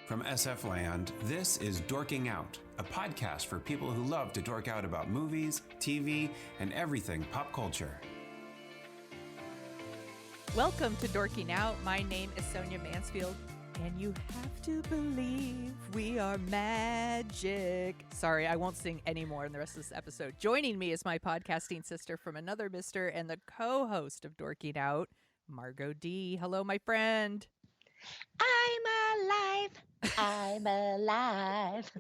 From SF Land, this is Dorking Out, a podcast for people who love to dork out about movies, TV, and everything pop culture. Welcome to Dorking Out. My name is Sonia Mansfield, and you have to believe we are magic. Sorry, I won't sing anymore in the rest of this episode. Joining me is my podcasting sister from another mister and the co-host of Dorking Out, Margo D. Hello, my friend. I'm alive. I'm alive.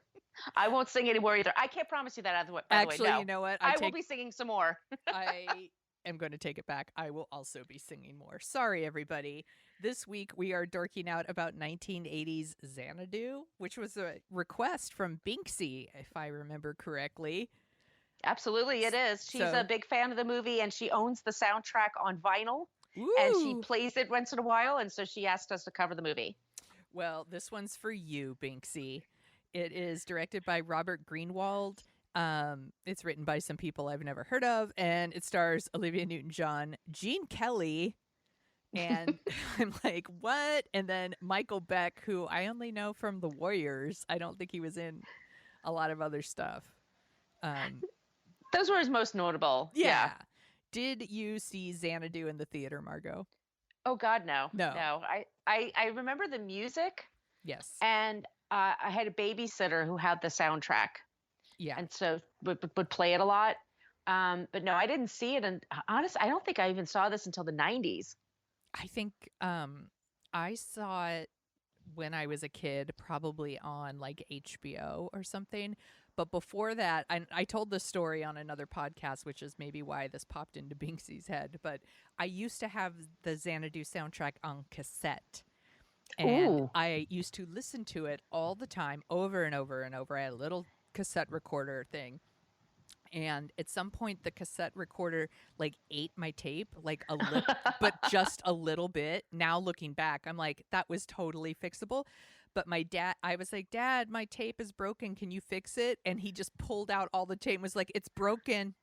I won't sing anymore either. I can't promise you that. By Actually, the way, no. you know what? I will be singing some more. I am going to take it back. I will also be singing more. Sorry, everybody. This week we are dorking out about 1980s Xanadu, which was a request from Binksy, if I remember correctly. Absolutely, it is. She's a big fan of the movie, and she owns the soundtrack on vinyl. Ooh. And she plays it once in a while, and so she asked us to cover the movie. Well, this one's for you, Binksy. It is directed by Robert Greenwald. It's written by some people I've never heard of, and it stars Olivia Newton-John, Gene Kelly, and I'm like, what? And then Michael Beck, who I only know from The Warriors. I don't think he was in a lot of other stuff. Those were his most notable. Yeah. Did you see Xanadu in the theater, Margo? Oh, God, no. No. I remember the music. Yes. And I had a babysitter who had the soundtrack. Yeah. And so would play it a lot. But no, I didn't see it. And honestly, I don't think I even saw this until the 90s. I think I saw it when I was a kid, probably on like HBO or something. But before that, I told this story on another podcast, which is maybe why this popped into Binksy's head. But I used to have the Xanadu soundtrack on cassette. And Ooh. I used to listen to it all the time, over and over and over. I had a little cassette recorder thing. And at some point, the cassette recorder like ate my tape, like but just a little bit. Now looking back, I'm like, that was totally fixable. But I was like, Dad, my tape is broken. Can you fix it? And he just pulled out all the tape and was like, it's broken,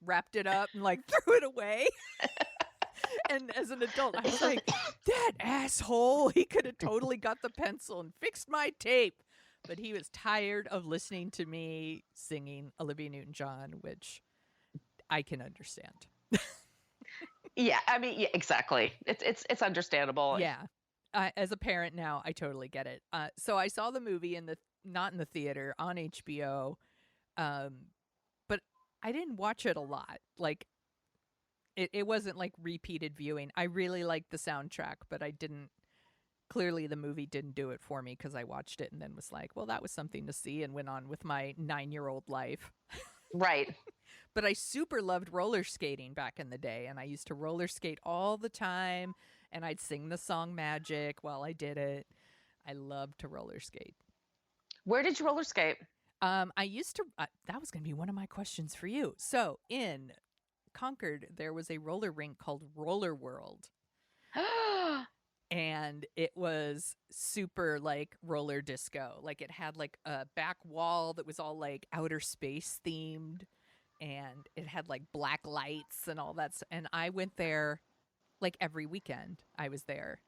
wrapped it up and like threw it away. And as an adult, I was like, that asshole, he could have totally got the pencil and fixed my tape. But he was tired of listening to me singing Olivia Newton-John, which I can understand. Yeah, I mean, yeah, exactly. It's understandable. Yeah. As a parent now, I totally get it. So I saw the movie not in the theater, on HBO, but I didn't watch it a lot. Like, it wasn't like repeated viewing. I really liked the soundtrack, but clearly the movie didn't do it for me because I watched it and then was like, well, that was something to see, and went on with my 9-year-old life. Right. But I super loved roller skating back in the day, and I used to roller skate all the time. And I'd sing the song Magic while I did it. I loved to roller skate. Where did you roller skate? I used to, that was going to be one of my questions for you. So in Concord, there was a roller rink called Roller World. And it was super like roller disco. Like it had like a back wall that was all like outer space themed. And it had like black lights and all that. And I went there. Like every weekend I was there.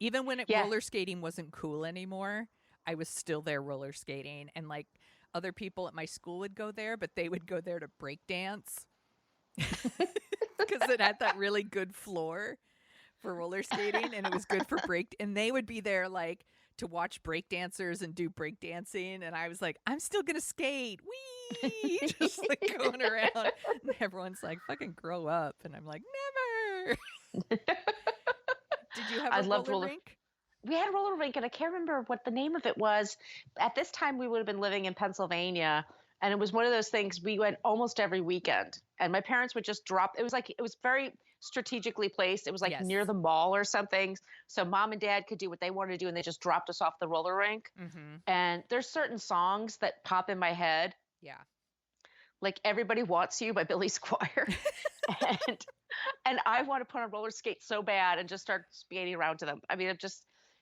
Even when roller skating wasn't cool anymore, I was still there roller skating. And like other people at my school would go there, but they would go there to break dance because it had that really good floor for roller skating, and it was good for and they would be there like to watch break dancers and do break dancing. And I was like, I'm still going to skate. Whee! Just like going around. And everyone's like, fucking grow up. And I'm like, never. Did you have a roller rink? We had a roller rink, and I can't remember what the name of it was. At this time, we would have been living in Pennsylvania, and it was one of those things we went almost every weekend. And my parents would just drop. It was very strategically placed. It was like near the mall or something, so Mom and Dad could do what they wanted to do, and they just dropped us off the roller rink. Mm-hmm. And there's certain songs that pop in my head. Yeah, like "Everybody Wants You" by Billy Squier, and I want to put on roller skates so bad and just start skating around to them. I mean,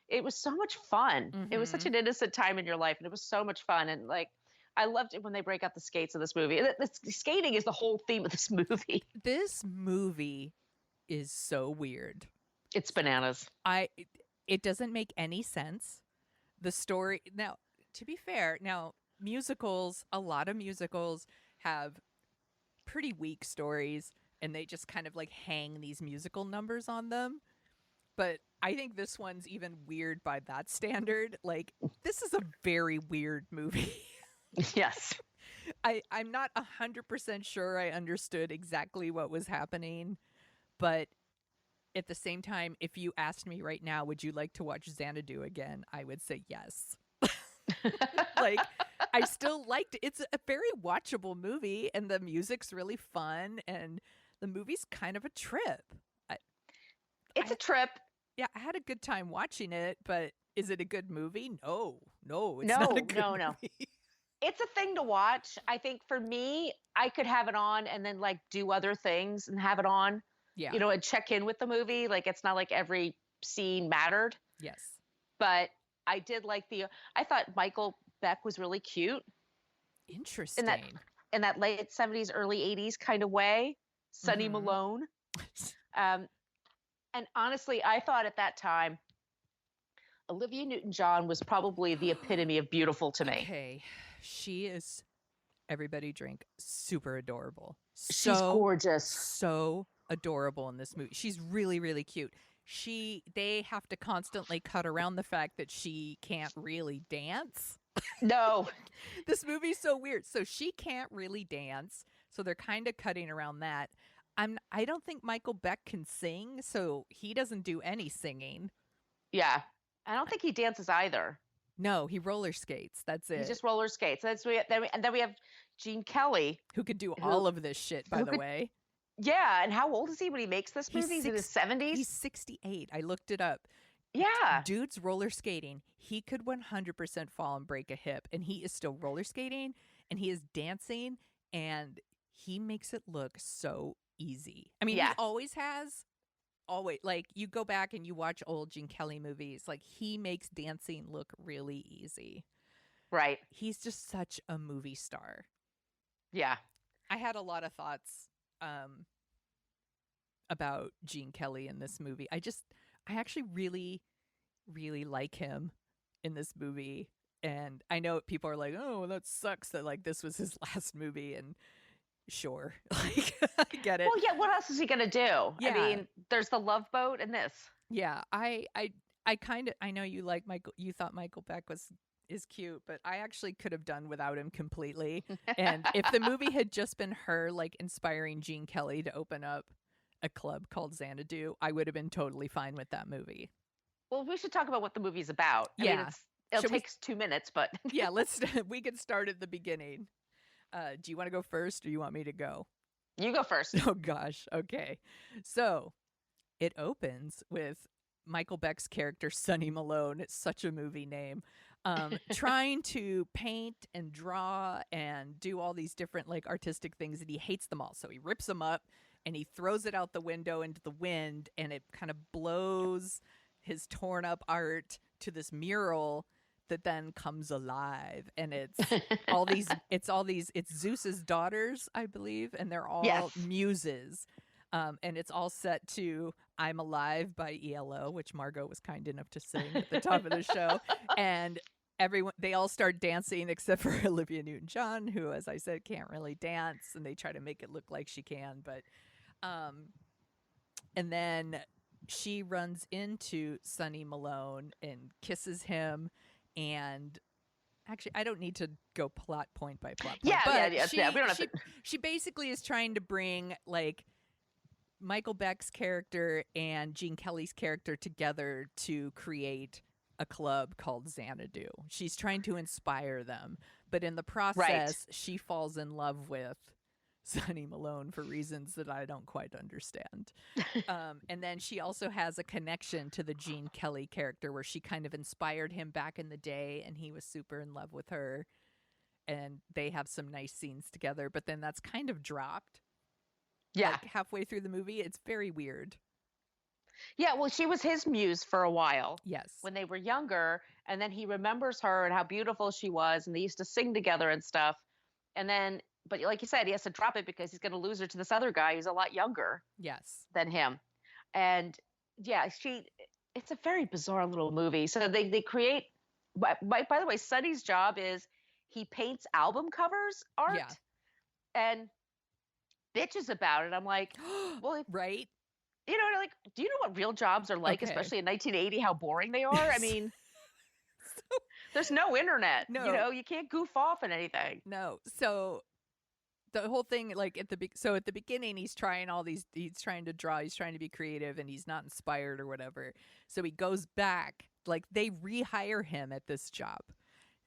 it was so much fun. Mm-hmm. It was such an innocent time in your life, and it was so much fun. And like, I loved it when they break out the skates in this movie. The skating is the whole theme of this movie. This movie is so weird. It's bananas. It doesn't make any sense. the story. Now, to be fair, musicals, a lot of musicals have pretty weak stories and they just kind of like hang these musical numbers on them. But I think this one's even weird by that standard. Like, this is a very weird movie. Yes. I'm not 100% sure I understood exactly what was happening, but at the same time, if you asked me right now, would you like to watch Xanadu again? I would say yes. Like, I still liked it. It's a very watchable movie, and the music's really fun, and the movie's kind of a trip. It's a trip. Yeah, I had a good time watching it, but is it a good movie? No, it's No, not a good no. movie. It's a thing to watch. I think for me, I could have it on and then like do other things and have it on, Yeah. and check in with the movie. Like it's not like every scene mattered, Yes. but I did like I thought Michael Beck was really cute Interesting. in that late 70s, early 80s kind of way. Sonny Mhm. Malone. And honestly, I thought at that time, Olivia Newton-John was probably the epitome of beautiful to me. Okay. She is, everybody drink, super adorable. She's gorgeous. So adorable in this movie. She's really, really cute. They have to constantly cut around the fact that she can't really dance. No. This movie's so weird. So she can't really dance. So they're kind of cutting around that. I don't think Michael Beck can sing, so he doesn't do any singing. Yeah. I don't think he dances either. No, he roller skates. That's it. He just roller skates. And then we have Gene Kelly, who could do all of this shit, by the way. Yeah, and how old is he when he makes this movie? He's in his 70s? He's 68. I looked it up. Yeah. Dude's roller skating. He could 100% fall and break a hip, and he is still roller skating, and he is dancing, and he makes it look so easy. I mean, he always has. Always, like, you go back and you watch old Gene Kelly movies, like, he makes dancing look really easy. Right. He's just such a movie star. Yeah. I had a lot of thoughts about Gene Kelly in this movie. I actually really, really like him in this movie. And I know people are like, oh, that sucks that, like, this was his last movie. And sure, like, I get it. Well, yeah, what else is he going to do? Yeah. I mean, there's the Love Boat and this. Yeah, I know you like Michael, you thought Michael Beck is cute, but I actually could have done without him completely. And if the movie had just been her, like, inspiring Gene Kelly to open up a club called Xanadu, I would have been totally fine with that movie. Well, we should talk about what the movie's about. I mean, it'll take 2 minutes, but yeah, we can start at the beginning. Do you want to go first, or you want me to go? You go first. Oh gosh. Okay. So it opens with Michael Beck's character, Sonny Malone. It's such a movie name. Trying to paint and draw and do all these different, like, artistic things, and he hates them all. So he rips them up and he throws it out the window into the wind, and it kind of blows his torn up art to this mural that then comes alive. And it's Zeus's daughters, I believe, and they're all muses. And it's all set to I'm Alive by ELO, which Margo was kind enough to sing at the top of the show. And they all start dancing except for Olivia Newton-John, who, as I said, can't really dance, and they try to make it look like she can. But and then she runs into Sonny Malone and kisses him. And actually, I don't need to go plot point by plot point. We don't have to. She basically is trying to bring, like, Michael Beck's character and Gene Kelly's character together to create a club called Xanadu. She's trying to inspire them, but in the process, she falls in love with Sonny Malone for reasons that I don't quite understand. And then she also has a connection to the Gene Kelly character where she kind of inspired him back in the day, and he was super in love with her, and they have some nice scenes together, but then that's kind of dropped. Yeah. Like, halfway through the movie. It's very weird. Yeah, well, she was his muse for a while. Yes. When they were younger, and then he remembers her and how beautiful she was, and they used to sing together and stuff. And then, but like you said, he has to drop it because he's going to lose her to this other guy who's a lot younger than him. And yeah, it's a very bizarre little movie. So they create by the way, Sonny's job is he paints album covers art Yeah. and bitches about it. I'm like, well, Right? like, do you know what real jobs are like, Okay. especially in 1980, how boring they are? I mean, So, there's no internet. No. You can't goof off in anything. no. So the whole thing, like at the beginning, he's trying to draw, he's trying to be creative, and he's not inspired or whatever. So he goes back, like they rehire him at this job.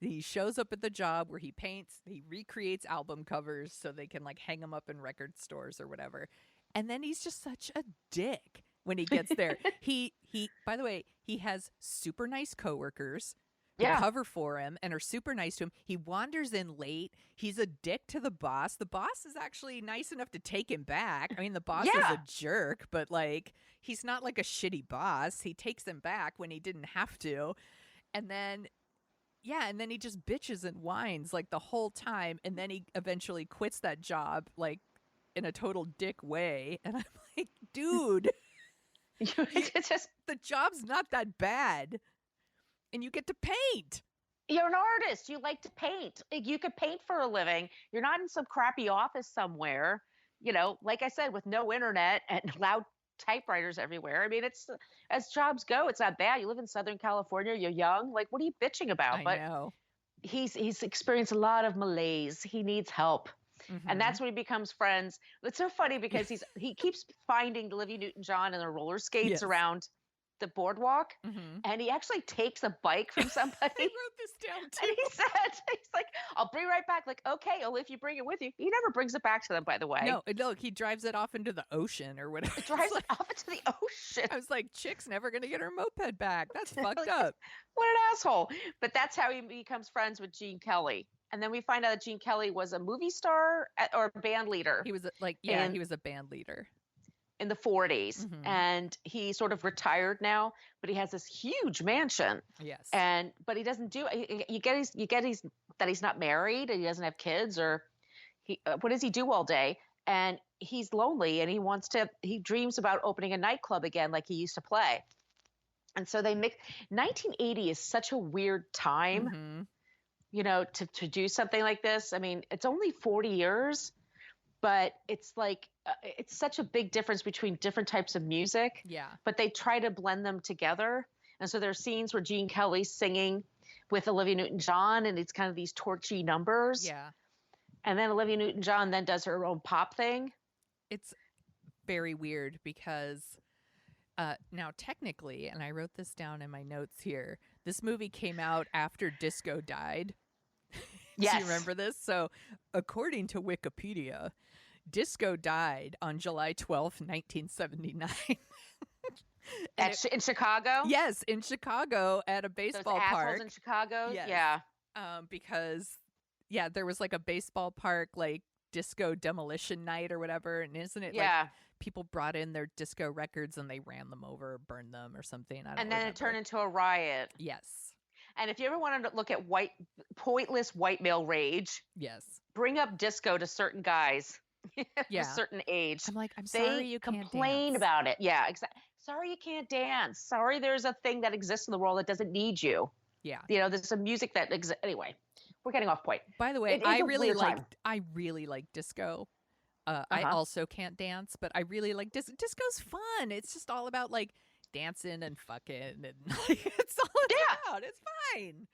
He shows up at the job where he paints, he recreates album covers so they can like hang them up in record stores or whatever. And then he's just such a dick when he gets there. he by the way, he has super nice coworkers who Yeah. cover for him and are super nice to him. He wanders in late. He's a dick to the boss. The boss is actually nice enough to take him back. I mean, the boss is Yeah. a jerk, but like he's not like a shitty boss. He takes him back when he didn't have to. And then he just bitches and whines like the whole time, and then he eventually quits that job like in a total dick way. And I'm like, dude, It's just, the job's not that bad. And you get to paint. you're an artist. You like to paint. Like, you could paint for a living. You're not in some crappy office somewhere, like I said, with no internet and loud typewriters everywhere. I mean, it's as jobs go, it's not bad. You live in Southern California, you're young. Like, what are you bitching about? I But know. he's experienced a lot of malaise. He needs help. And that's when he becomes friends. It's so funny because he keeps finding Olivia Newton-John and the roller skates Yes. around the boardwalk, and he actually takes a bike from I somebody. wrote this down And too. he said, he's like, I'll bring it right back. Like, okay, well, if you bring it with you. He never brings it back to them, by the way. No, he drives it off into the ocean or whatever. It drives it off into the ocean. I was like, chick's never gonna get her moped back. That's fucked up. What an asshole. But that's how he becomes friends with Gene Kelly. And then we find out that Gene Kelly was a movie star or band leader He was he was a band leader. in the 40s. Mhm. And he's sort of retired now, but he has this huge mansion. Yes. But he doesn't do, you get that he's not married and he doesn't have kids, or what does he do all day? And he's lonely, and he dreams about opening a nightclub again like he used to play. And so 1980 is such a weird time, Mhm. to do something like this. I mean, it's only 40 years, but it's like, it's such a big difference between different types of music, Yeah. but they try to blend them together. And so there's scenes where Gene Kelly's singing with Olivia Newton-John, and it's kind of these torchy numbers. Yeah. And then Olivia Newton-John then does her own pop thing. It's very weird because now technically, and I wrote this down in my notes here, this movie came out after disco died. Do Yes. you remember this? So according to Wikipedia, disco died on July 12th, 1979. In Chicago? Yes, in Chicago at a Those baseball assholes park. in Chicago? Yes. Yeah. Because there was like a baseball park like disco demolition night or whatever, and isn't it like Yeah. people brought in their disco records and they ran them over, burned them or something? I don't And then remember. it turned into a riot. Yes. And if you ever wanted to look at pointless white male rage, Yes. bring up disco to certain guys of Yeah. a certain age. I'm like, I'm They sorry you can't complain dance. about it. Yeah, exactly. Sorry you can't dance. Sorry there's a thing that exists in the world that doesn't need you. Yeah. There's some music that exists. Anyway, we're getting off point. By the way, It is I a really weird time. like disco. I also can't dance, but I really like disco's fun. It's just all about like dancing and fucking, and like, it's all it's about. It's fine.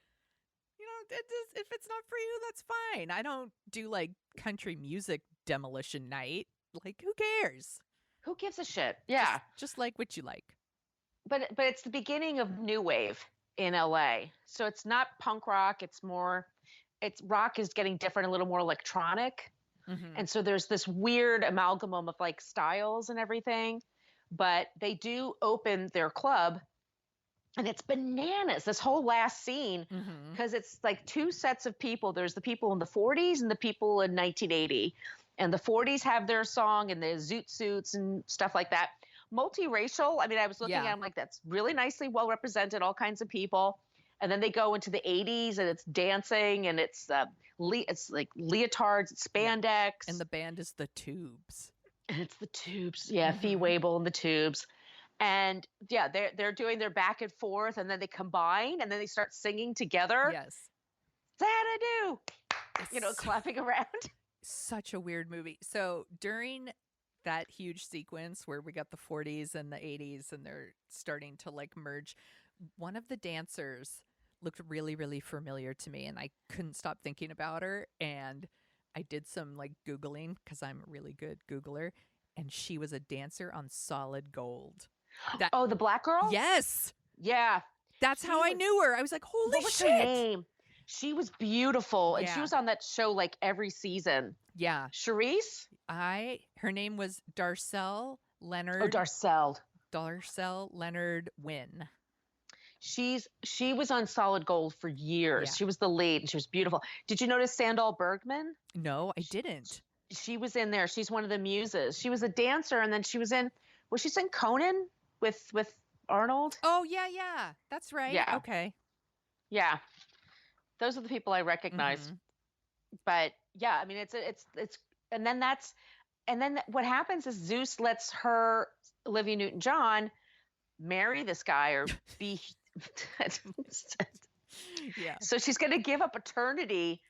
If it's not for you, that's fine. I don't do like country music demolition night. Like, who cares? Who gives a shit? Yeah. Just like what you like. But it's the beginning of new wave in LA. So it's not punk rock. It's rock is getting different, a little more electronic. Mhm. And so there's this weird amalgam of like styles and everything. But they do open their club, and it's bananas, this whole last scene, Mhm. because it's like two sets of people. There's the people in the 40s and the people in 1980. And the 40s have their song and the zoot suits and stuff like that. Multiracial. I mean, I was looking at them like, that's really nicely well represented, all kinds of people. And then they go into the 80s, and it's dancing, and it's like leotards, it's spandex. And the band is the Tubes. And it's the Tubes. Yeah, Fee Waybill and the Tubes. And yeah, they're doing their back and forth, and then they combine, and then they start singing together. Yes. Xanadu, It's clapping around. such a weird movie. So during that huge sequence where we got the 40s and the 80s and they're starting to like merge, one of the dancers looked really, really familiar to me, and I couldn't stop thinking about her. And I did some like Googling because I'm a really good Googler, and she was a dancer on Solid Gold. That Oh, the black girl? Yes, Yeah. that's how I knew her. I was like, holy What was shit. her name? She was beautiful, and she Yeah. was on that show like every season. Yeah. Charisse? Her name was Darcel Leonard. Oh, Darcel. Darcel Leonard Wynn. She was on Solid Gold for years. Yeah. She was the lead, and she was beautiful. Did you notice Sandal Bergman? No, I didn't. She was in there. She's one of the muses. She was a dancer, and then she's in Conan with Arnold? Oh, yeah. That's right. Yeah. Okay. Yeah. Those are the people I recognize. Mhm. But yeah, I mean, it's and then what happens is Zeus lets her, Olivia Newton-John, marry this guy or be. Yeah. So she's going to give up eternity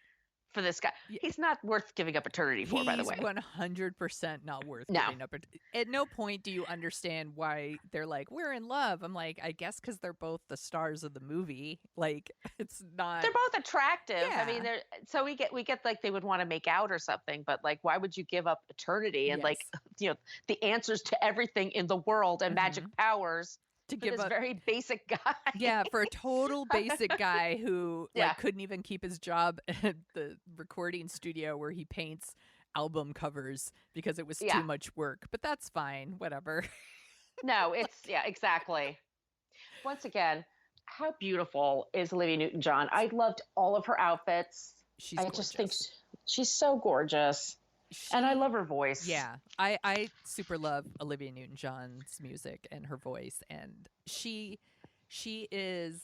for this guy. Yeah. He's not worth giving up eternity for, by the way. He's 100% not worth No. giving up. At no point do you understand why they're like, we're in love. I'm like, I guess because they're both the stars of the movie. Like, it's not. They're both attractive. Yeah. I mean, so we get like they would want to make out or something, but like, why would you give up eternity and Yes. like, the answers to everything in the world and magic powers to for give this up. very basic guy? Yeah, for a total basic guy who like Yeah. couldn't even keep his job at the recording studio where he paints album covers because it was Yeah. too much work. But that's fine, whatever. No, yeah, exactly. Once again, how beautiful is Olivia Newton-John? I loved all of her outfits. She's I gorgeous. just think she's so gorgeous. And I love her voice. Yeah, I super love Olivia Newton-John's music and her voice, and she is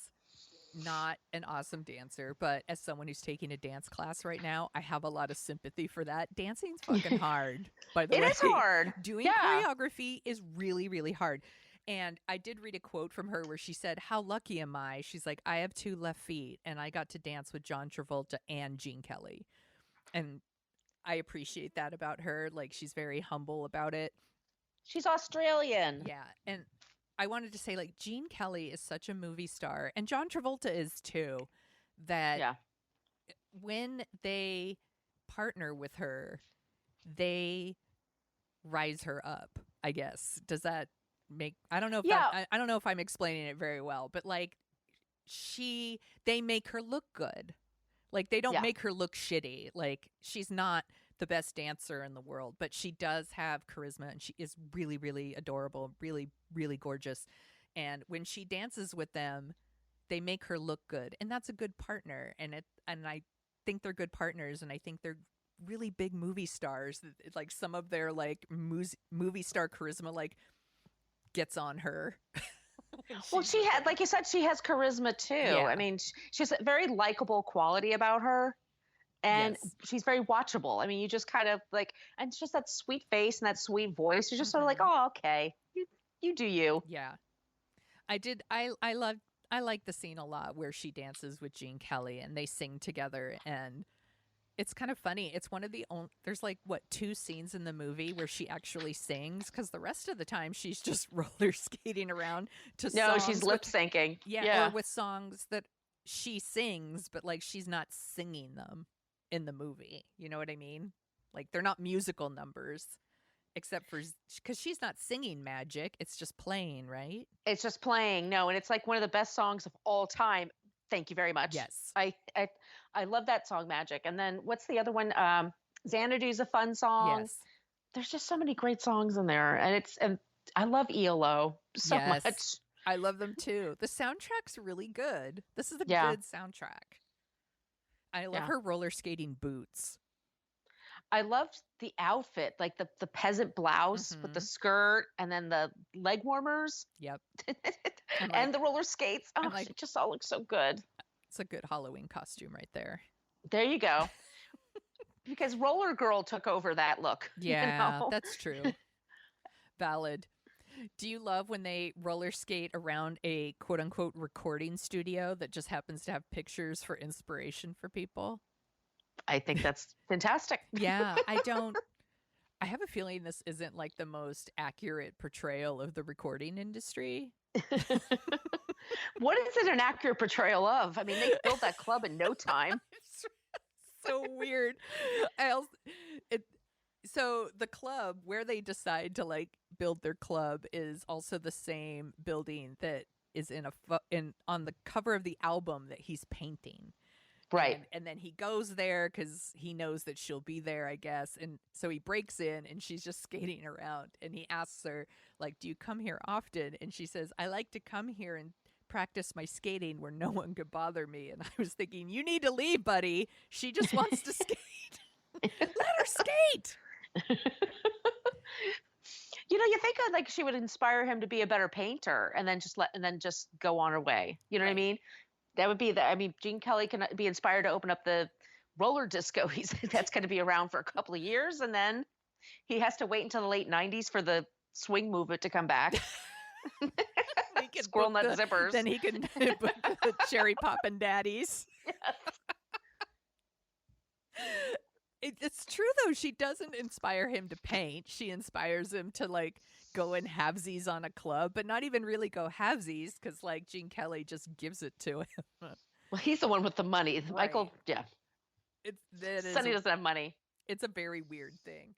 not an awesome dancer, but as someone who's taking a dance class right now, I have a lot of sympathy for that. Dancing's fucking hard, by the way. It is hard. Doing Yeah. choreography is really, really hard. And I did read a quote from her where she said, "How lucky am I?" She's like, "I have 2 left feet, and I got to dance with John Travolta and Gene Kelly." And I appreciate that about her. Like, she's very humble about it. She's Australian. Yeah. And I wanted to say, like, Gene Kelly is such a movie star, and John Travolta is too, that Yeah. when they partner with her, they rise her up, I guess. Does that make, I don't know if Yeah. I don't know if I'm explaining it very well, but like they make her look good. Like, they don't Yeah. make her look shitty. Like, she's not the best dancer in the world, but she does have charisma, and she is really, really adorable, really, really gorgeous. And when she dances with them, they make her look good, and that's a good partner. And I think they're good partners, and I think they're really big movie stars. Like, some of their like movie star charisma like gets on her. Well, she had, like you said, she has charisma too. Yeah. I mean, she has a very likable quality about her, and Yes. she's very watchable. I mean, you just kind of like, and it's just that sweet face and that sweet voice. You're just sort of like, Mhm. oh, okay, you do you. Yeah. I like the scene a lot where she dances with Gene Kelly and they sing together, and it's kind of funny. It's one of the only, there's like, what, 2 scenes in the movie where she actually sings, because the rest of the time she's just roller skating around to No, songs she's with- lip syncing. yeah, or with songs that she sings, but like she's not singing them in the movie. You know what I mean? Like, they're not musical numbers, except for because she's not singing Magic. It's just playing, right? It's just playing. No, and it's like one of the best songs of all time. Thank you very much. Yes. I love that song, Magic. And then what's the other one? Xanadu's a fun song. Yes. There's just so many great songs in there, and I love ELO so Yes. much. I love them too. The soundtrack's really good. This is a Yeah. good soundtrack. I love Yeah. her roller skating boots. I loved the outfit, like the peasant blouse with the skirt, and then the leg warmers, Yep. and the roller skates. Oh, I'm like- it just all looks so good. It's a good Halloween costume right there. There you go. Because Roller Girl took over that look. you Yeah, know? that's true. Valid. Do you love when they roller skate around a quote unquote recording studio that just happens to have pictures for inspiration for people? I think that's fantastic. Yeah, I have a feeling this isn't like the most accurate portrayal of the recording industry. What is it an accurate portrayal of? I mean, they built that club in no time. It's so weird. I also, it, so the club where they decide to like build their club is also the same building that is in on the cover of the album that he's painting. Right. And then he goes there because he knows that she'll be there, I guess. And so he breaks in and she's just skating around. And he asks her, like, do you come here often? And she says, I like to come here and practice my skating where no one could bother me. And I was thinking, you need to leave, buddy. She just wants to skate. Let her skate. You think like she would inspire him to be a better painter and then just go on her way. You know what I mean? That would be Gene Kelly can be inspired to open up the roller disco. That's going to be around for a couple of years, and then he has to wait until the late '90s for the swing movement to come back. Squirrel nut zippers. Then he can book the cherry poppin' daddies. Yes. It's true though. She doesn't inspire him to paint. She inspires him to like go in halvesies on a club, but not even really go halvesies because like Gene Kelly just gives it to him. Well, he's the one with the money. Right. Michael, yeah. Sonny doesn't have money. It's a very weird thing.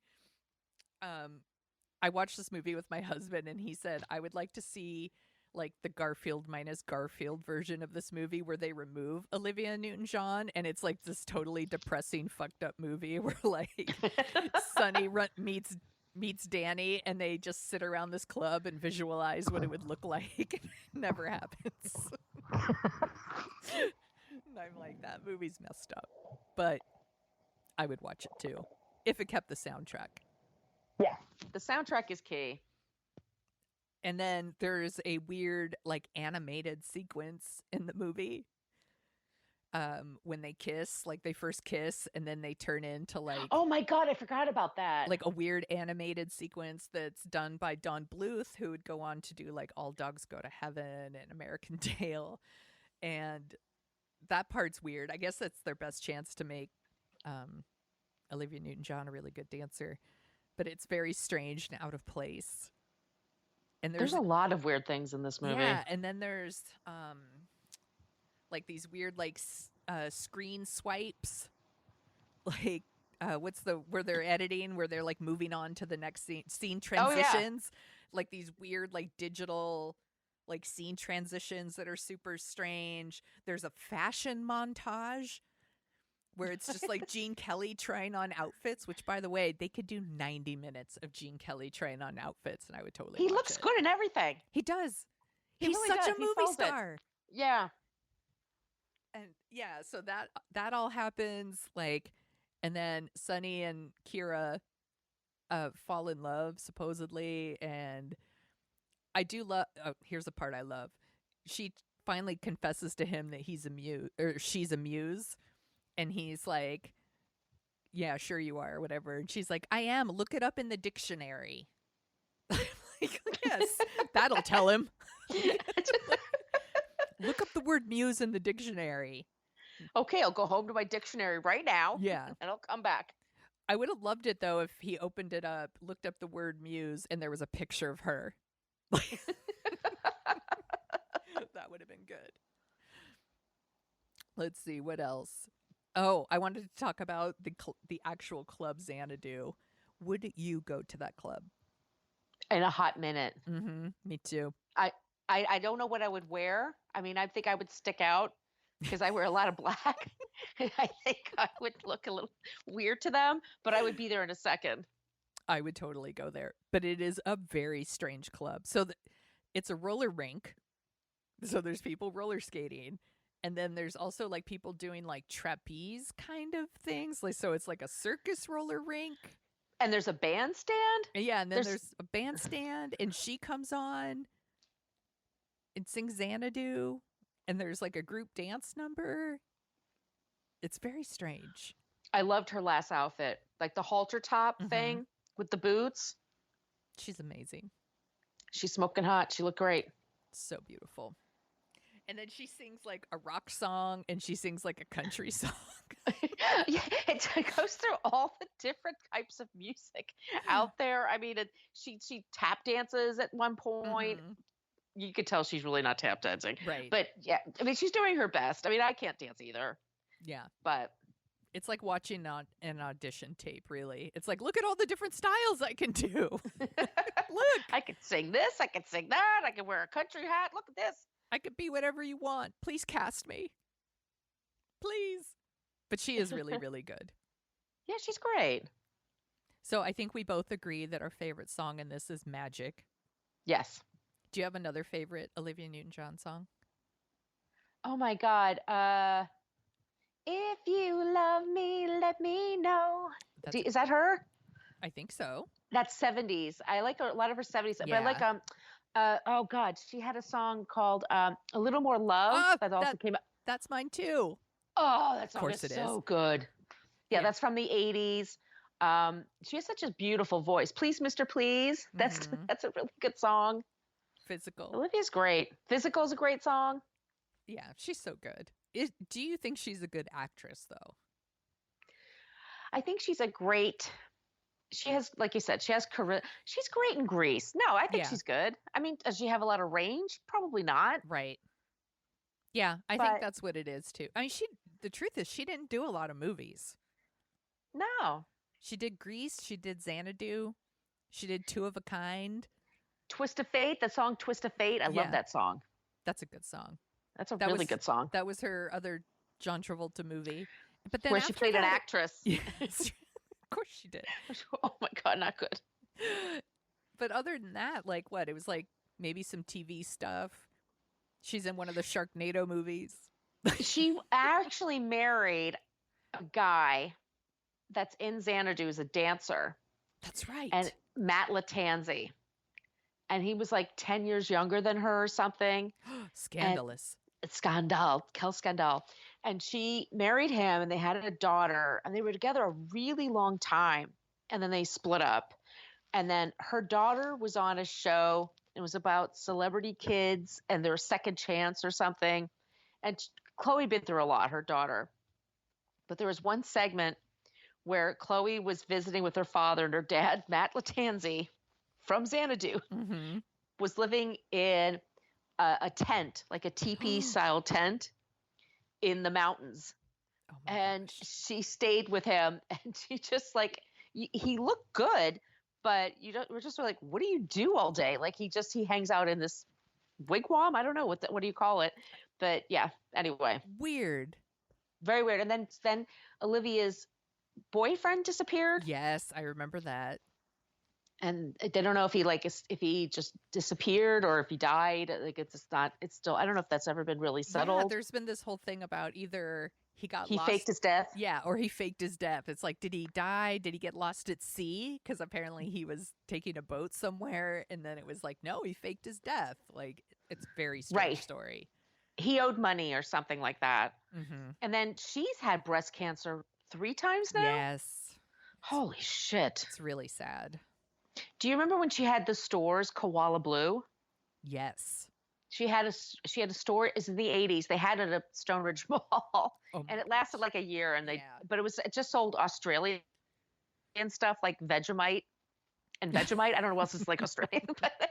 I watched this movie with my husband, and he said I would like to see like the Garfield minus Garfield version of this movie where they remove Olivia Newton-John, and it's like this totally depressing, fucked up movie where like Sonny meets Danny, and they just sit around this club and visualize what it would look like. It never happens. And I'm like, that movie's messed up, but I would watch it too if it kept the soundtrack. Yeah, the soundtrack is key. And then there's a weird like animated sequence in the movie when they kiss, like they first kiss and then they turn into like, oh my god, I forgot about that, like a weird animated sequence that's done by Don Bluth, who would go on to do like All Dogs Go to Heaven and American Tail. And that part's weird. I guess that's their best chance to make Olivia Newton-John a really good dancer, but it's very strange and out of place. And there's a lot of weird things in this movie. Yeah, and then there's like these weird like screen swipes, like where they're editing, where they're like moving on to the next scene transitions, like these weird like digital like scene transitions that are super strange. There's a fashion montage where it's just like Gene Kelly trying on outfits, which, by the way, they could do 90 minutes of Gene Kelly trying on outfits, and I would totally watch looks it. good in everything. He does. He's really such a a movie star. Yeah. And yeah, so that all happens, like, and then Sonny and Kira fall in love, supposedly, and I do love, here's the part I love. She finally confesses to him that he's a muse, or she's a muse. And he's like, yeah, sure you are, whatever. And she's like, I am. Look it up in the dictionary. Like, yes, that'll tell him. Look up the word muse in the dictionary. Okay, I'll go home to my dictionary right now. Yeah. And I'll come back. I would have loved it, though, if he opened it up, looked up the word muse, and there was a picture of her. That would have been good. Let's see, what else? Oh, I wanted to talk about the actual club Xanadu. Would you go to that club? In a hot minute. Mm-hmm. Me too. I don't know what I would wear. I mean, I think I would stick out because I wear a lot of black. I think I would look a little weird to them, but I would be there in a second. I would totally go there. But it is a very strange club. So it's a roller rink. So there's people roller skating. And then there's also like people doing like trapeze kind of things. Like, so it's like a circus roller rink. And there's a bandstand? Yeah, and then there's a bandstand, and she comes on and sings Xanadu, and there's like a group dance number. It's very strange. I loved her last outfit. Like the halter top thing with the boots. She's amazing. She's smoking hot. She looked great. So beautiful. And then she sings like a rock song and she sings like a country song. Yeah, it goes through all the different types of music out there. I mean, she tap dances at one point. Mhm. You could tell she's really not tap dancing. Right. But yeah, I mean, she's doing her best. I mean, I can't dance either, Yeah. but It's like watching an audition tape, really. It's like, look at all the different styles I can do. Look, I could sing this, I could sing that, I could wear a country hat. Look at this. I could be whatever you want. Please cast me. Please. But she is really, really good. Yeah, she's great. So I think we both agree that our favorite song in this is Magic. Yes. Do you have another favorite Olivia Newton-John song? Oh my God. If you love me, let me know. Is that her? I think so. That's 70s. I like a lot of her 70s. But I like oh God, she had a song called A Little More Love that also came out. That's mine too. Oh, that song is so good. Yeah, that's from the 80s. She has such a beautiful voice. Please, Mr. Please. That's a really good song. Physical. Olivia's great. Physical is a great song. Yeah, she's so good. Do you think she's a good actress, though? I think she's she has, like you said, she has charisma. She's great in Grease. No, I think she's good. I mean, does she have a lot of range? Probably not. Right. Yeah, I think that's what it is, too. I mean, the truth is, she didn't do a lot of movies. No. She did Grease. She did Xanadu. She did Two of a Kind. Twist of Fate, the song Twist of Fate. I love that song. That's a good song. That's a really good song. That was her other John Travolta movie. But then where she played an actress. Yes. Of course she did. Oh my God, not good. But other than that, like what? It was like maybe some TV stuff. She's in one of the Sharknado movies. She actually married a guy that's in Xanadu as a dancer. That's right. And Matt Latanzi. And he was like 10 years younger than her or something. Scandalous. Kel Scandal. And she married him and they had a daughter and they were together a really long time. And then they split up. And then her daughter was on a show. It was about celebrity kids and their second chance or something. And Chloe been through a lot, her daughter. But there was one segment where Chloe was visiting with her father and her dad, Matt Latanzi, from Xanadu, was living in a tent, like a teepee style tent in the mountains. Oh and gosh. She stayed with him and she just he looked good, but we're just like, what do you do all day? Like he hangs out in this wigwam. I don't know what do you call it? But yeah, anyway. Weird. Very weird. And then Olivia's boyfriend disappeared. Yes, I remember that. And they don't know if he just disappeared or if he died. Like it's still, I don't know if that's ever been really settled. Yeah, there's been this whole thing about either he lost. Faked his death. Yeah, or he faked his death. It's like, did he die? Did he get lost at sea? Because apparently he was taking a boat somewhere. And then it was like, no, he faked his death. Like, it's a very strange story. He owed money or something like that. And then she's had breast cancer 3 times now? Yes. Holy shit. It's really sad. Do you remember when she had the stores, Koala Blue? Yes. She had a store. It's in the 80s. They had it at Stone Ridge Mall, and it lasted like a year. And but it just sold Australian stuff like Vegemite and Vegemite. I don't know what else is like Australian. But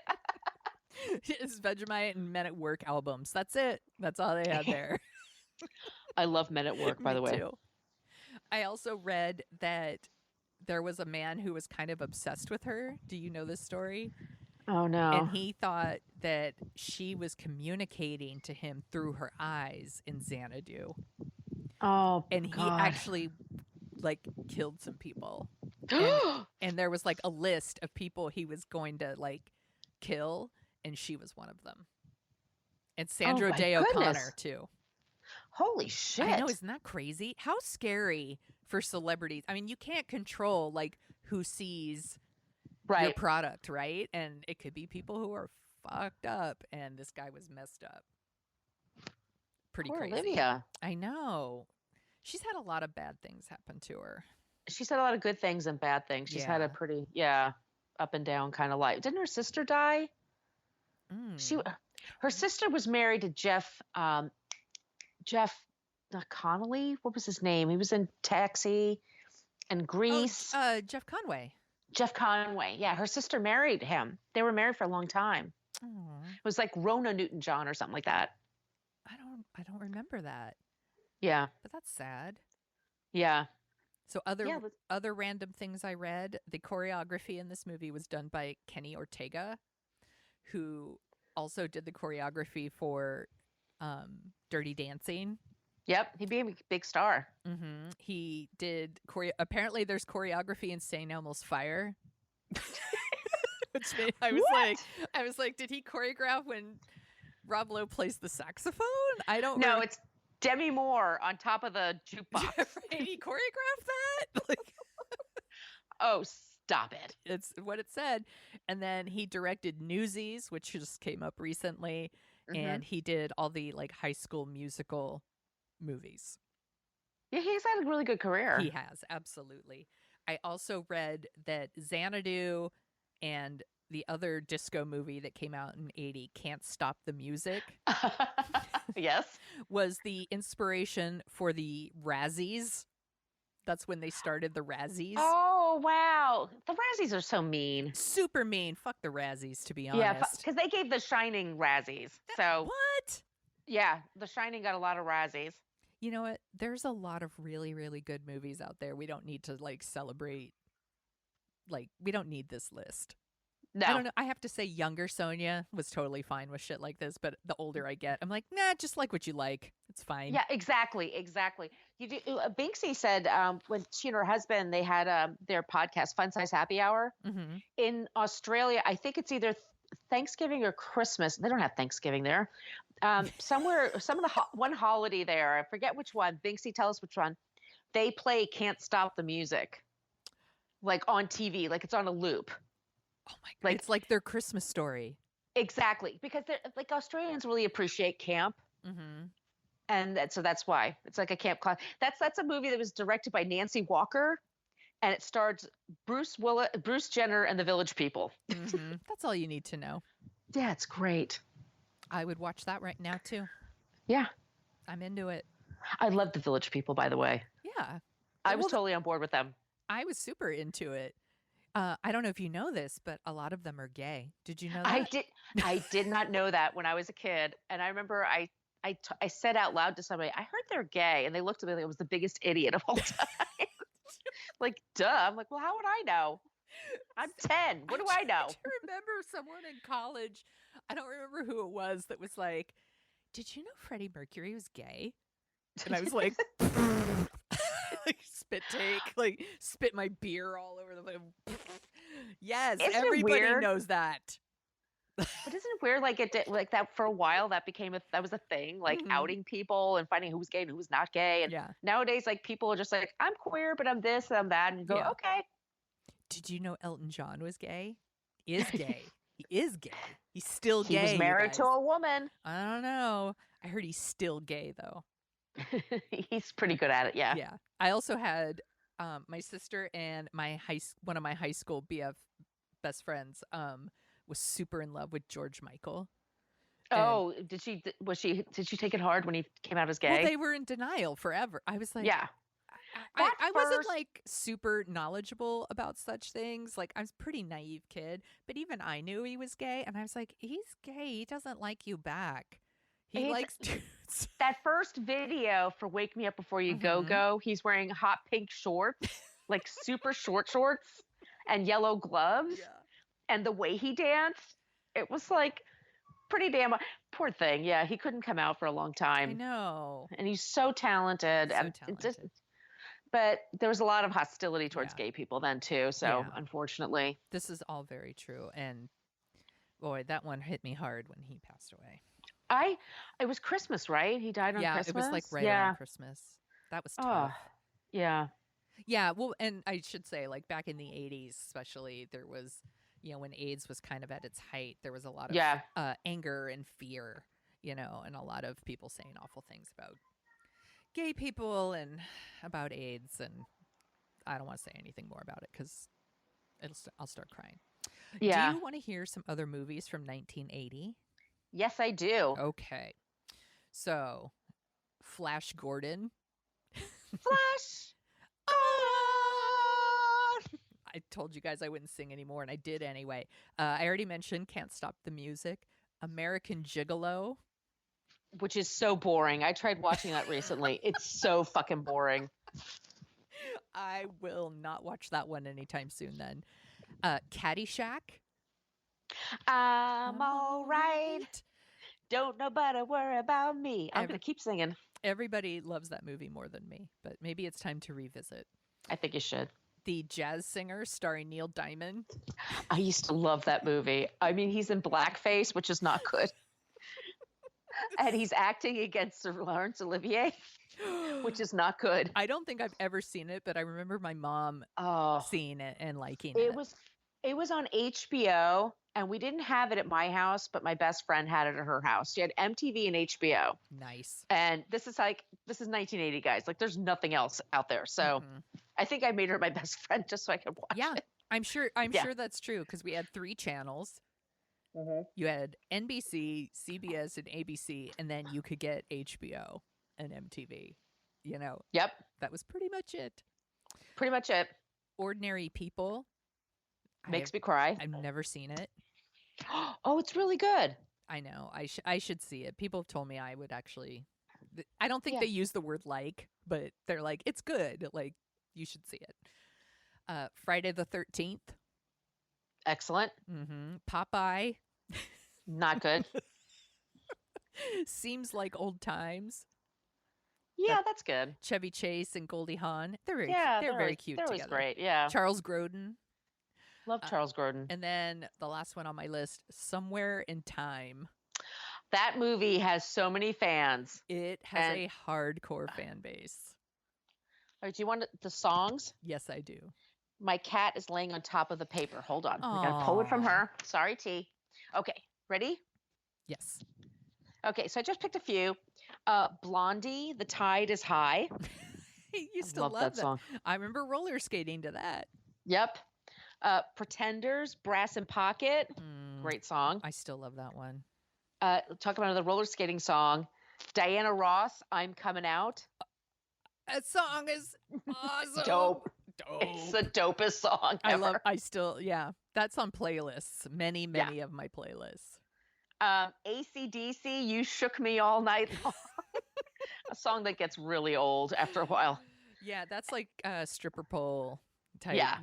it's Vegemite and Men at Work albums. That's it. That's all they had there. I love Men at Work, by the way. Too. I also read that there was a man who was kind of obsessed with her. Do you know this story? Oh, no. And he thought that she was communicating to him through her eyes in Xanadu. Oh, and he God. actually killed some people. And there was like a list of people he was going to kill, and she was one of them. And Sandra Day O'Connor too. Holy shit. I know, isn't that crazy? How scary for celebrities. I mean, you can't control who sees your product, right? And it could be people who are fucked up, and this guy was messed up. Pretty Poor crazy. Olivia. I know. She's had a lot of bad things happen to her. She's had a lot of good things and bad things. She's had a pretty, up and down kind of life. Didn't her sister die? She, her sister was married to Jeff, not Connolly. What was his name? He was in Taxi and Grease. Jeff Conway. Jeff Conway. Yeah, her sister married him. They were married for a long time. Oh, It was like Rona Newton-John or something like that. I don't remember that. Yeah. But that's sad. Yeah. So other random things I read, the choreography in this movie was done by Kenny Ortega, who also did the choreography for Dirty Dancing. Yep, he became a big star. Mm-hmm. He did apparently there's choreography in St. Elmo's Fire. Which made, I was like, did he choreograph when Rob Lowe plays the saxophone? I don't know. No, it's Demi Moore on top of the jukebox. Right? He choreographed that? Like, oh, stop it. it's what it said. And then he directed Newsies, which just came up recently, and he did all the like High School Musical movies. Yeah, he's had a really good career. He has, absolutely. I also read that Xanadu and the other disco movie that came out in '80, Can't Stop the Music, yes, was the inspiration for the Razzies. That's when they started the Razzies. Oh, wow. The Razzies are so mean. Super mean. Fuck the Razzies, to be honest. Yeah, because they gave The Shining Razzies. What? Yeah, The Shining got a lot of Razzies. You know what? There's a lot of really, really good movies out there. We don't need to like celebrate. Like, we don't need this list. No. I don't know. I have to say younger Sonia was totally fine with shit like this, but the older I get, I'm like, nah, just like what you like. It's fine. Yeah, exactly. You do. Binksy said when she and her husband, they had their podcast, Fun Size Happy Hour. Mm-hmm. In Australia, I think it's either Thanksgiving or Christmas. They don't have Thanksgiving there. Somewhere, one holiday there, I forget which one. Binksy, tell us which one. They play Can't Stop the Music, like on TV, like it's on a loop. Oh my God. It's like their Christmas story. Exactly. Because they're like Australians really appreciate camp. Mm-hmm. And so that's why it's like a camp class. That's a movie that was directed by Nancy Walker, and it stars Bruce Jenner and the Village People. Mm-hmm. That's all you need to know. Yeah, it's great. I would watch that right now too. Yeah. I'm into it. I love the Village People, by the way. Yeah. I was totally on board with them. I was super into it. I don't know if you know this, but a lot of them are gay. Did you know that? I did not know that when I was a kid. And I remember I said out loud to somebody, I heard they're gay. And they looked at me like I was the biggest idiot of all time. Like, duh. I'm like, well, how would I know? I'm 10. What do I know? I remember someone in college, I don't remember who it was, that was like, did you know Freddie Mercury was gay? And I was like, like spit take, like spit my beer all over the yes, Isn't everybody knows that. But isn't it weird? Like it did, like that for a while. That was a thing, like outing people and finding who was gay and who was not gay. And nowadays, like people are just like, I'm queer, but I'm this and I'm that, and you go, okay. Did you know Elton John was gay? Is gay. He is gay. He's still gay. He was married to a woman. I don't know. I heard he's still gay though. He's pretty good at it. Yeah. Yeah. I also had my sister and one of my high school best friends was super in love with George Michael. Oh, did she take it hard when he came out as gay? Well, they were in denial forever. I was like, yeah. I wasn't like super knowledgeable about such things. Like I was a pretty naive kid, but even I knew he was gay, and I was like, he's gay. He doesn't like you back. He likes dudes. That first video for "Wake Me Up Before You Go," he's wearing hot pink shorts, like super short shorts, and yellow gloves. Yeah. And the way he danced, it was like pretty damn. Poor thing. Yeah, he couldn't come out for a long time. I know. And he's so talented. But there was a lot of hostility towards gay people then too. So unfortunately, this is all very true. And boy, that one hit me hard when he passed away. It was Christmas, right? He died on Christmas. Yeah, it was like right around Christmas. That was tough. Yeah. Yeah. Well, and I should say, like back in the 80s, especially, there was, when AIDS was kind of at its height, there was a lot of anger and fear, and a lot of people saying awful things about gay people and about AIDS. And I don't want to say anything more about it because I'll start crying. Yeah. Do you want to hear some other movies from 1980? Yes, I do. Okay. So, Flash Gordon. Flash Gordon. I told you guys I wouldn't sing anymore, and I did anyway. I already mentioned Can't Stop the Music. American Gigolo. Which is so boring. I tried watching that recently. It's so fucking boring. I will not watch that one anytime soon then. Caddyshack. I'm all right. Don't nobody worry about me. I'm going to keep singing. Everybody loves that movie more than me, but maybe it's time to revisit. I think you should. The Jazz Singer starring Neil Diamond. I used to love that movie. I mean, he's in blackface, which is not good. And he's acting against Laurence Olivier, which is not good. I don't think I've ever seen it, but I remember my mom seeing it and liking it. It was on HBO, and we didn't have it at my house, but my best friend had it at her house. She had MTV and HBO. Nice. And this is 1980, guys. Like, there's nothing else out there. So I think I made her my best friend just so I could watch it. I'm sure that's true, because we had 3 channels. You had NBC, CBS, and ABC, and then you could get HBO and MTV. You know. Yep. That was pretty much it. Pretty much it. Ordinary People. Makes me cry. I've never seen it. Oh, it's really good. I know. I should see it. People have told me I would actually. I don't think they use the word like, but they're like, it's good. Like, you should see it. Friday the 13th. Excellent. Popeye. Not good. Seems like old times. Yeah, that's good. Chevy Chase and Goldie Hawn. They're very cute together. That was great, yeah. Charles Grodin. Love Charles Grodin. And then the last one on my list, Somewhere in Time. That movie has so many fans. It has a hardcore fan base. All right, do you want the songs? Yes, I do. My cat is laying on top of the paper. Hold on. We got to pull it from her. Sorry, T. Okay, ready? Yes. Okay, so I just picked a few. Blondie, The Tide is High. You used to love that song. I remember roller skating to that. Yep. Pretenders, Brass in Pocket. Great song. I still love that one. Talk about another roller skating song. Diana Ross, I'm Coming Out. That song is awesome. Dope. It's the dopest song ever. That's on playlists. Many of my playlists. AC/DC, You Shook Me All Night Long. A song that gets really old after a while. Yeah, that's like stripper pole type. Yeah.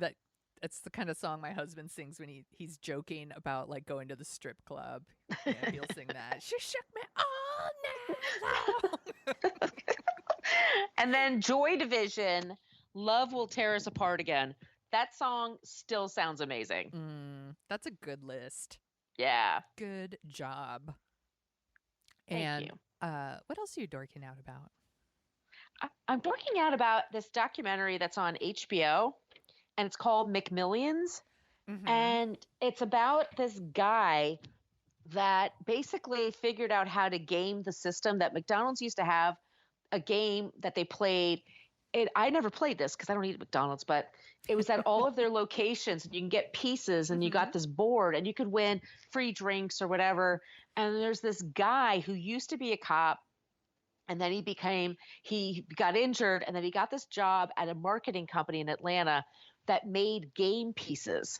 That's the kind of song my husband sings when he's joking about like going to the strip club. Yeah, he'll sing that. She shook me all night long. And then Joy Division, Love Will Tear Us Apart Again. That song still sounds amazing. That's a good list. Yeah. Good job. Thank you. What else are you dorking out about? I'm dorking out about this documentary that's on HBO, and it's called McMillions. And it's about this guy that basically figured out how to game the system that McDonald's used to have, a game that they played. I never played this because I don't eat at McDonald's, but it was at all of their locations. You can get pieces, and you got this board, and you could win free drinks or whatever. And there's this guy who used to be a cop, and then he got injured, and then he got this job at a marketing company in Atlanta that made game pieces.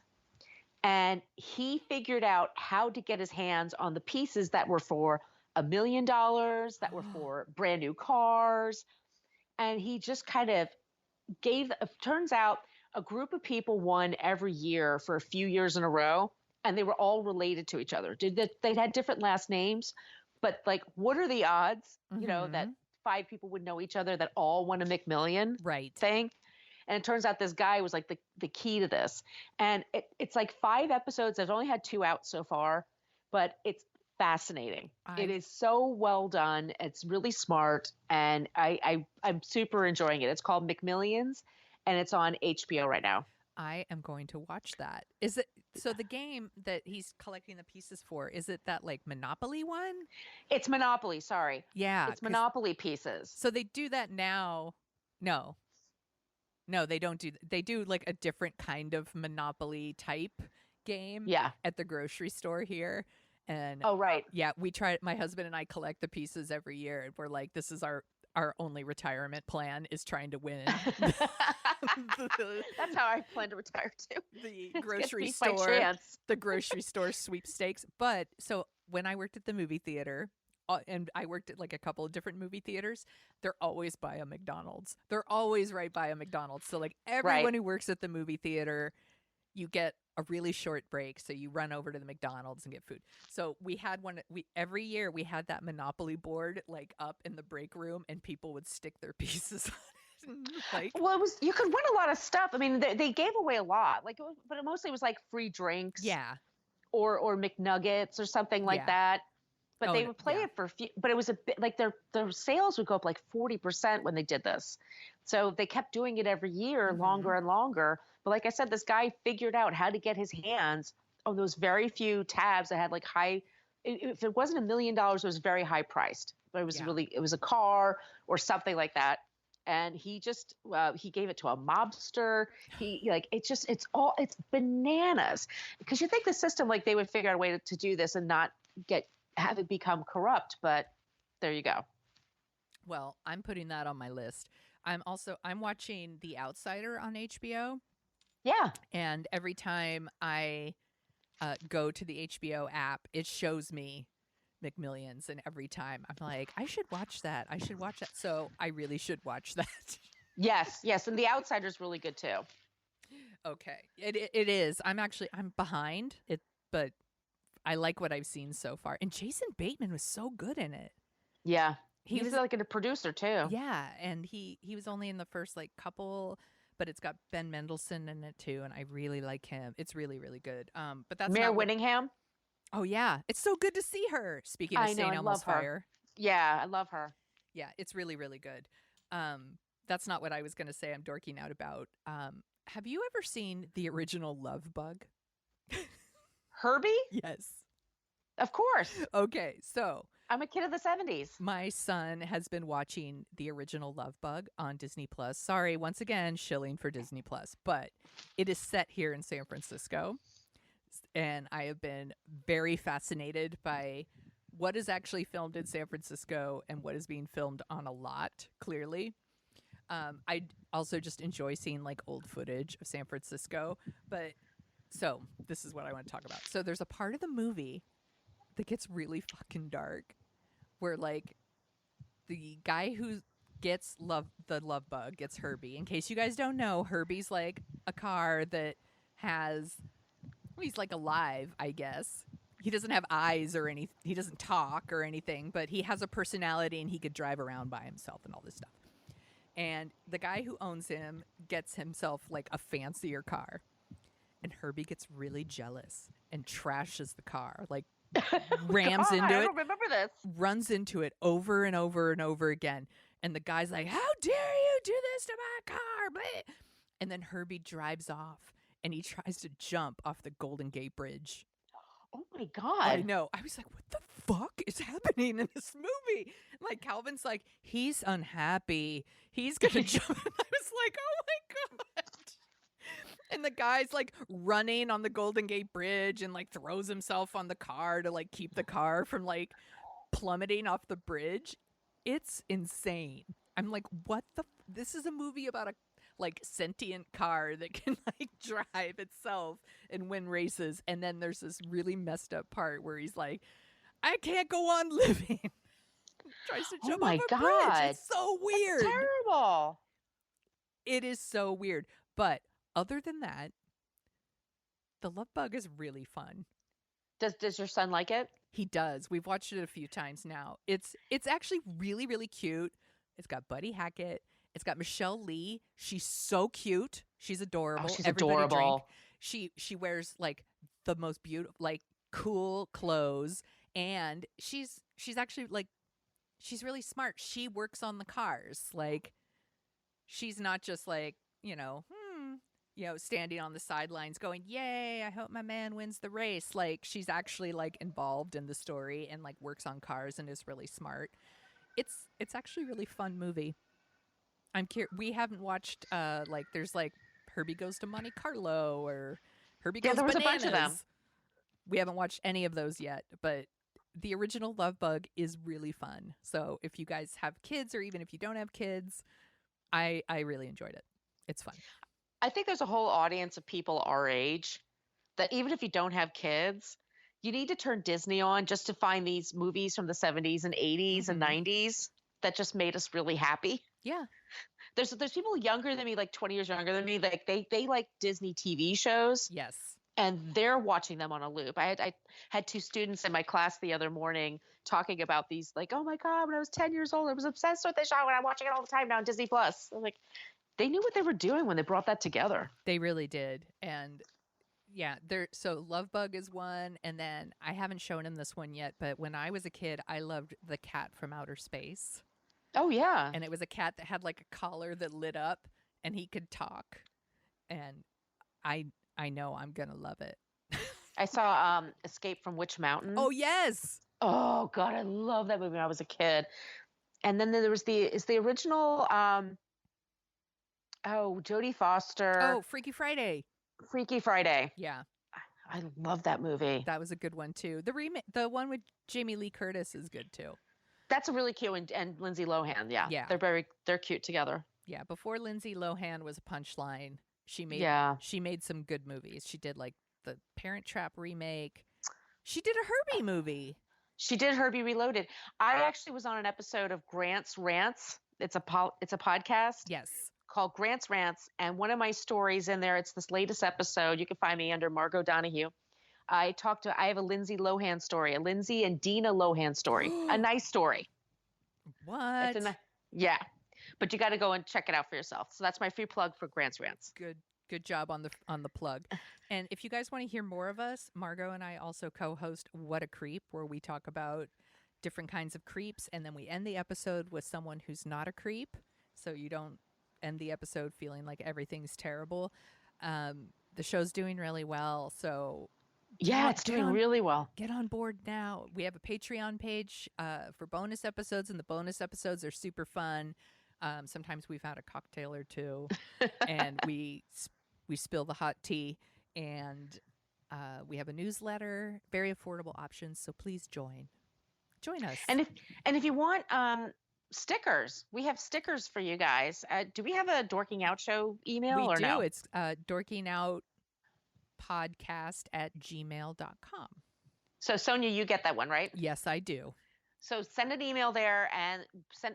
And he figured out how to get his hands on the pieces that were for $1 million, that were for brand new cars. And he just kind of turns out a group of people won every year for a few years in a row, and they were all related to each other. They had different last names, but like, what are the odds, that 5 people would know each other that all won a McMillion thing? And it turns out this guy was like the key to this. And it's like 5 episodes. I've only had 2 out so far, but it's fascinating. It is so well done. It's really smart. And I'm super enjoying it. It's called McMillions, and it's on HBO right now. I am going to watch that. Is it so the game that he's collecting the pieces for, is it that like Monopoly one? It's Monopoly, sorry. Yeah. It's Monopoly pieces. So they do that now. No, they don't do they do like a different kind of Monopoly type game at the grocery store here. And Oh, right. yeah, we try. My husband and I collect the pieces every year, and we're like, this is our only retirement plan is trying to win That's how I plan to retire too. the It's gonna grocery be my store, chance. the grocery store sweepstakes. But so when I worked at the movie theater, and I worked at like a couple of different movie theaters, they're always by a McDonald's. They're always right by a McDonald's. So like everyone who works at the movie theater, you get a really short break, so you run over to the McDonald's and get food. So we had one. Every year we had that Monopoly board like up in the break room, and people would stick their pieces on it. Like, Well, you could win a lot of stuff. I mean, they gave away a lot, but it mostly was like free drinks, yeah, or McNuggets or something like that. But they would play it for a few. But it was a bit like their sales would go up like 40% when they did this. So they kept doing it every year, longer and longer. But like I said, this guy figured out how to get his hands on those very few tabs that had like high. If it wasn't $1 million, it was very high priced. But it was it was a car or something like that. And he just he gave it to a mobster. It's bananas, because you think the system, like, they would figure out a way to do this and not have it become corrupt. But there you go. Well, I'm putting that on my list. I'm watching The Outsider on HBO. Yeah. And every time I go to the HBO app, it shows me McMillions, and every time I'm like, I should watch that. So I really should watch that. Yes, and The Outsider's really good too. Okay, it is. I'm behind it, but I like what I've seen so far. And Jason Bateman was so good in it. Yeah, he was like a producer too. Yeah, and he was only in the first like couple, but it's got Ben Mendelsohn in it too, and I really like him. It's really, really good. But that's Mare Winningham. Oh yeah, it's so good to see her. Speaking of St. Elmo's Fire. Yeah, I love her. Yeah, it's really, really good. That's not what I was going to say. I'm dorking out about. Have you ever seen the original Love Bug? Herbie? Yes. Of course. Okay, so I'm a kid of the 70s. my son has been watching the original Love Bug on Disney Plus. Sorry, once again, shilling for Disney Plus, but it is set here in San Francisco. And I have been very fascinated by what is actually filmed in San Francisco and what is being filmed on a lot, clearly. I also just enjoy seeing like old footage of San Francisco. But so this is what I want to talk about. So there's a part of the movie that gets really fucking dark where like the guy who gets the love bug gets Herbie. In case you guys don't know, Herbie's like a car that has... Well, he's like alive, I guess. He doesn't have eyes or anything. He doesn't talk or anything, but he has a personality and he could drive around by himself and all this stuff. And the guy who owns him gets himself like a fancier car. And Herbie gets really jealous and trashes the car, like rams into it. I don't remember this. Runs into it over and over and over again. And the guy's like, how dare you do this to my car? Bleh. And then Herbie drives off. And he tries to jump off the Golden Gate Bridge. Oh my God. I know. I was like, what the fuck is happening in this movie? Like, Calvin's like, he's unhappy. He's going to jump. And I was like, oh my God. And the guy's like running on the Golden Gate Bridge and like throws himself on the car to like keep the car from like plummeting off the bridge. It's insane. I'm like, what the? This is a movie about a like sentient car that can like drive itself and win races. And then there's this really messed up part where he's like, I can't go on living. Tries to jump off a bridge. It's so weird. That's terrible. It is so weird. But other than that, the Love Bug is really fun. Does your son like it? He does. We've watched it a few times now. It's actually really, really cute. It's got Buddy Hackett. It's got Michelle Lee. She's so cute. She's adorable. Oh, she's Everybody adorable. Drink. She wears like the most beautiful, like cool clothes, and she's actually like she's really smart. She works on the cars. Like she's not just like standing on the sidelines going, "Yay! I hope my man wins the race." Like she's actually like involved in the story and like works on cars and is really smart. It's actually a really fun movie. I'm curious. We haven't watched there's like Herbie Goes to Monte Carlo or Herbie Goes Bananas. There was a bunch of them. We haven't watched any of those yet, but the original Love Bug is really fun. So if you guys have kids or even if you don't have kids, I really enjoyed it. It's fun. I think there's a whole audience of people our age that even if you don't have kids, you need to turn Disney on just to find these movies from the 70s and 80s and 90s that just made us really happy. Yeah. There's people younger than me, like 20 years younger than me, like they like Disney TV shows. Yes. And they're watching them on a loop. I had two students in my class the other morning talking about these, like, oh my God, when I was 10 years old, I was obsessed with this show and I'm watching it all the time now on Disney Plus. I was like, they knew what they were doing when they brought that together. They really did. And yeah, so Love Bug is one. And then I haven't shown him this one yet, but when I was a kid, I loved The Cat from Outer Space. Oh, yeah. And it was a cat that had like a collar that lit up and he could talk. And I know I'm going to love it. I saw Escape from Witch Mountain. Oh, yes. Oh, God, I love that movie when I was a kid. And then there was the original, Jodie Foster. Oh, Freaky Friday. Freaky Friday. Yeah. I love that movie. That was a good one, too. The one with Jamie Lee Curtis is good, too. That's a really cute, and Lindsay Lohan, yeah. Yeah. They're cute together. Yeah, before Lindsay Lohan was a punchline, she made some good movies. She did like the Parent Trap remake. She did a Herbie movie. She did Herbie Reloaded. I actually was on an episode of Grant's Rants. It's a podcast. Yes. Called Grant's Rants, and one of my stories in there, it's this latest episode. You can find me under Margo Donahue. I have a Lindsay Lohan story, a Lindsay and Dina Lohan story, a nice story. What? Yeah, but you got to go and check it out for yourself. So that's my free plug for Grant's Rants. Good job on the plug. And if you guys want to hear more of us, Margo and I also co-host What a Creep, where we talk about different kinds of creeps, and then we end the episode with someone who's not a creep, so you don't end the episode feeling like everything's terrible. The show's doing really well, so yeah, it's doing really well. Get on board now. We have a Patreon page for bonus episodes, and the bonus episodes are super fun. Sometimes we've had a cocktail or two, and we spill the hot tea, and we have a newsletter, very affordable options. So please join us. And if you want stickers, we have stickers for you guys. Do we have a Dorking Out Show email or no? It's dorkingoutpodcast@gmail.com. So Sonia, you get that one, right? Yes, I do. So send an email there, and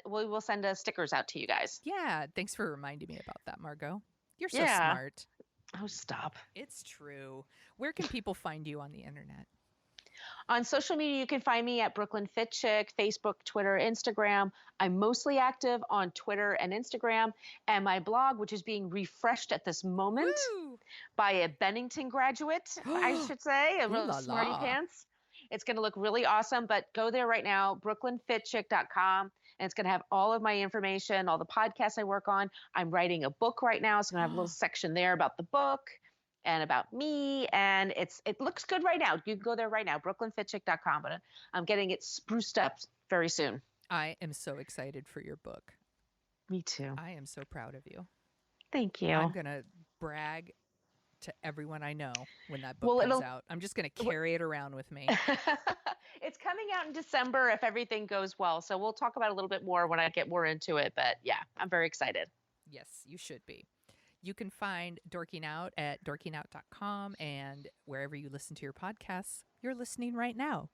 we will send stickers out to you guys. Yeah, thanks for reminding me about that, Margo. You're so smart. Oh, stop. It's true. Where can people find you on the internet? On social media, you can find me at Brooklyn Fit Chick, Facebook, Twitter, Instagram. I'm mostly active on Twitter and Instagram, and my blog, which is being refreshed at this moment by a Bennington graduate, I should say, a real smarty pants. It's going to look really awesome, but go there right now, brooklynfitchick.com, and it's going to have all of my information, all the podcasts I work on. I'm writing a book right now, so I'm going to have a little section there about the book and about me, and it looks good right now. You can go there right now, brooklynfitchick.com, but I'm getting it spruced up very soon. I am so excited for your book. Me too. I am so proud of you. Thank you. I'm going to brag to everyone I know when that book comes out. I'm just going to carry it around with me. It's coming out in December if everything goes well, so we'll talk about it a little bit more when I get more into it, but yeah, I'm very excited. Yes, you should be. You can find Dorking Out at dorkingout.com, and wherever you listen to your podcasts, you're listening right now.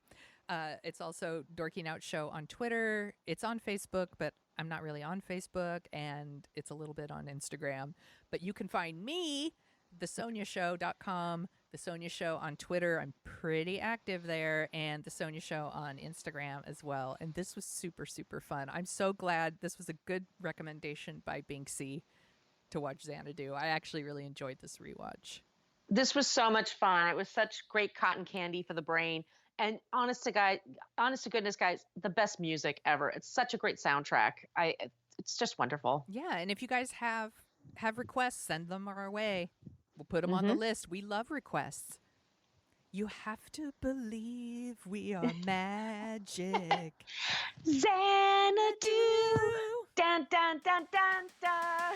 It's also Dorking Out Show on Twitter. It's on Facebook, but I'm not really on Facebook, and it's a little bit on Instagram. But you can find me, thesoniashow.com, The Sonia Show on Twitter. I'm pretty active there, and The Sonia Show on Instagram as well. And this was super, super fun. I'm so glad this was a good recommendation by Binksy to watch Xanadu. I actually really enjoyed this rewatch. This was so much fun. It was such great cotton candy for the brain. And honest to goodness, guys, the best music ever. It's such a great soundtrack. It's just wonderful. Yeah, and if you guys have requests, send them our way. We'll put them on the list. We love requests. You have to believe we are magic. Xanadu. Dun, dun, dun, dun, dun.